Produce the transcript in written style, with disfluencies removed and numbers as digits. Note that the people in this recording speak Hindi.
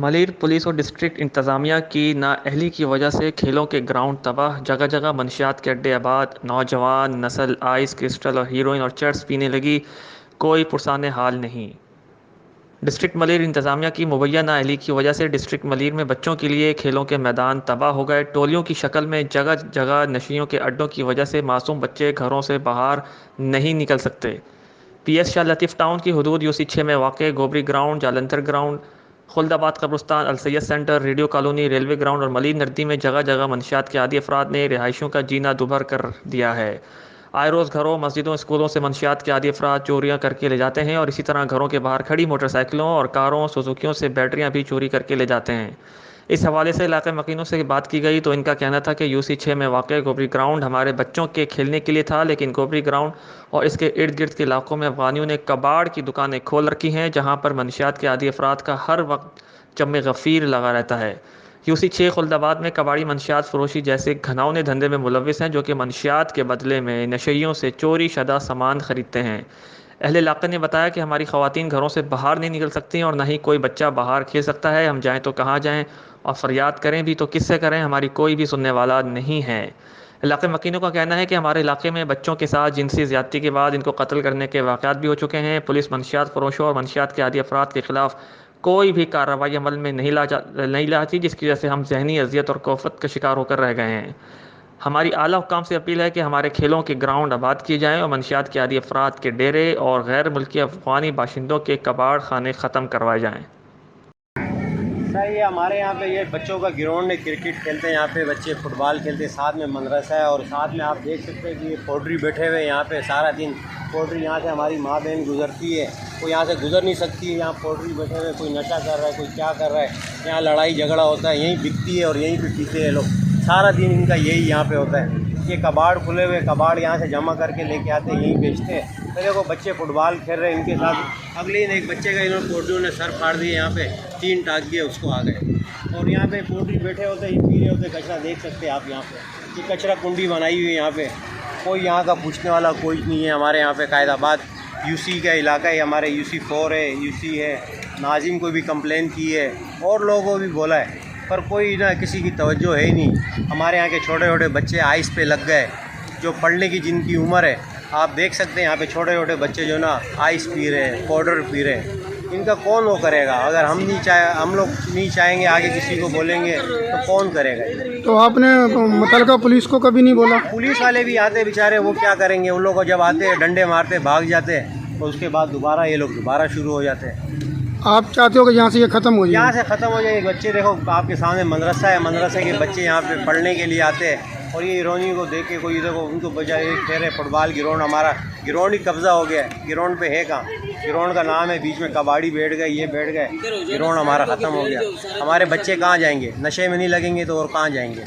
मलिर पुलिस और डिस्ट्रिक्ट इंतज़ामिया की नाअहली की वजह से खेलों के ग्राउंड तबाह, जगह जगह मंशियात के अड्डे आबाद, नौजवान नस्ल आइस क्रिस्टल और हीरोइन और चर्स पीने लगी, कोई पुरसान हाल नहीं। डिस्ट्रिक्ट मलिर इंतज़ामिया की मुबैया नाअहली की वजह से डिस्ट्रिक्ट मलिर में बच्चों के लिए खेलों के मैदान तबाह हो गए। टोलियों की शक्ल में जगह जगह नशियों के अड्डों की वजह से मासूम बच्चे घरों से बाहर नहीं निकल सकते। पीएस शाह लतीफ़ टाउन की हदूद यूसी 6 में वाक़ गोबरी ग्राउंड, जालंधर ग्राउंड, खुल्दाबाद कब्रिस्तान, Alsayed centre, radio colony, railway ground और मलिर नदी में जगह जगह मंशियात के आदी अफराद ने रिहायशियों का जीना दुभर कर दिया है। आए रोज़ घरों, मस्जिदों, स्कूलों से मंशियात के आदी अफराद चोरियाँ करके ले जाते हैं और इसी तरह घरों के बाहर खड़ी मोटरसाइकिलों और कारों, सुजुकियों से बैटरियाँ भी चोरी करके ले जाते हैं। इस हवाले से इलाके मकीनों से बात की गई तो इनका कहना था कि यूसी 6 में वाक़ गोबरी ग्राउंड हमारे बच्चों के खेलने के लिए था, लेकिन गोबरी ग्राउंड और इसके इर्द गिर्द के इलाकों में अफगानियों ने कबाड़ की दुकानें खोल रखी हैं, जहाँ पर मंशियात के आदी अफराद का हर वक्त चम गफ़ीर लगा रहता है। यूसी 6 खुल्दाबाद में कबाड़ी मंशियात फरोशी जैसे घनौने धंधे में मुलविस हैं, जो कि मंशियात के बदले में नशइयों से चोरी शदा सामान खरीदते हैं। अहले इलाक़े ने बताया कि हमारी ख़वातीन घरों से बाहर नहीं निकल सकती और ना ही कोई बच्चा बाहर खेल सकता है। हम जाएँ तो कहाँ जाएँ और फ़रियाद करें भी तो किससे करें, हमारी कोई भी सुनने वाला नहीं है। इलाक़े मकीनों का कहना है कि हमारे इलाके में बच्चों के साथ जिनसी ज़्यादती के बाद इनको कत्ल करने के वाक़यात भी हो चुके हैं। पुलिस मंशियात फ़रोशों और मंशियात के आदी अफराद के ख़िलाफ़ कोई भी कार्रवाई अमल में नहीं लाती, जिसकी वजह से हम ज़हनी अजियत और कोफ़त का शिकार होकर रह गए हैं। हमारी आला हुकाम से अपील है कि हमारे खेलों के ग्राउंड आबाद किए जाएँ और मंशियात के आदी अफराद के डेरे और गैर मुल्की अफ़गानी बाशिंदों के कबाड़ खाने ख़त्म करवाए जाएँ। सर ये हमारे यहाँ पे ये बच्चों का ग्राउंड है, क्रिकेट खेलते हैं यहाँ पे बच्चे, फुटबॉल खेलते हैं, साथ में मदरसा है और साथ में आप देख सकते हैं कि ये पोल्ट्री बैठे हुए हैं यहाँ पे सारा दिन। पोल्ट्री यहाँ से हमारी माँ बहन गुजरती है, कोई यहाँ से गुजर नहीं सकती है। यहाँ पोल्ट्री बैठे हुए, कोई नशा कर रहा है, कोई क्या कर रहा है, यहाँ लड़ाई झगड़ा होता है, यहीं बिकती है और यहीं पर पीते हैं लोग। सारा दिन इनका यही यहाँ पर होता है। ये कबाड़ खुले हुए, कबाड़ यहाँ से जमा करके लेके आते हैं, यहीं बेचते हैं। तो देखो बच्चे फुटबॉल खेल रहे हैं, इनके साथ अगले दिन एक बच्चे का इन्होंने पोल्ट्री ने सर फाड़ दिए, यहाँ पे 3 टाँग दिए, उसको आ गए। और यहाँ पे पोल्ट्री बैठे होते हैं, पी रहे होते, कचरा देख सकते हैं आप यहाँ पे। ये कचरा कुंडी बनाई हुई है यहाँ पे, कोई यहाँ का पूछने वाला कोई नहीं है। हमारे यहाँ पे कायदाबाद यूसी का इलाका है, हमारे यूसी 4 है, यूसी है। नाजिम को भी कंप्लेन की है और लोगों को भी बोला है, पर कोई ना किसी की तवज्जो है ही नहीं। हमारे यहाँ के छोटे छोटे बच्चे आइस पे लग गए, जो पढ़ने की जिनकी उम्र है। आप देख सकते हैं यहाँ पे छोटे छोटे बच्चे जो ना आइस पी रहे हैं, पाउडर पी रहे हैं। इनका कौन वो करेगा? अगर हम लोग नहीं चाहेंगे, आगे किसी को बोलेंगे तो कौन करेगा? तो आपने मुतलका पुलिस को कभी नहीं बोला? पुलिस वाले भी आते बेचारे, वो क्या करेंगे? उन लोगों को जब आते हैं डंडे मारते भाग जाते हैं, और उसके बाद दोबारा ये लोग दोबारा शुरू हो जाते हैं। आप चाहते हो कि यहाँ से ये ख़त्म हो जाए? यहाँ से ख़त्म हो जाए। बच्चे देखो आपके सामने मदरसा है, मदरसे के बच्चे यहाँ पे पढ़ने के लिए आते हैं, और ये इरोनी को देख के कोई देखो उनको बजाय एक कह रहे फुटबॉल ग्राउंड, हमारा ग्राउंड ही कब्ज़ा हो गया है। ग्राउंड पे है कहाँ? ग्राउंड का नाम है, बीच में कबाड़ी बैठ गए, ये बैठ गए, ग्राउंड हमारा ख़त्म हो गया। हमारे बच्चे कहाँ जाएंगे? नशे में नहीं लगेंगे तो और कहाँ जाएंगे?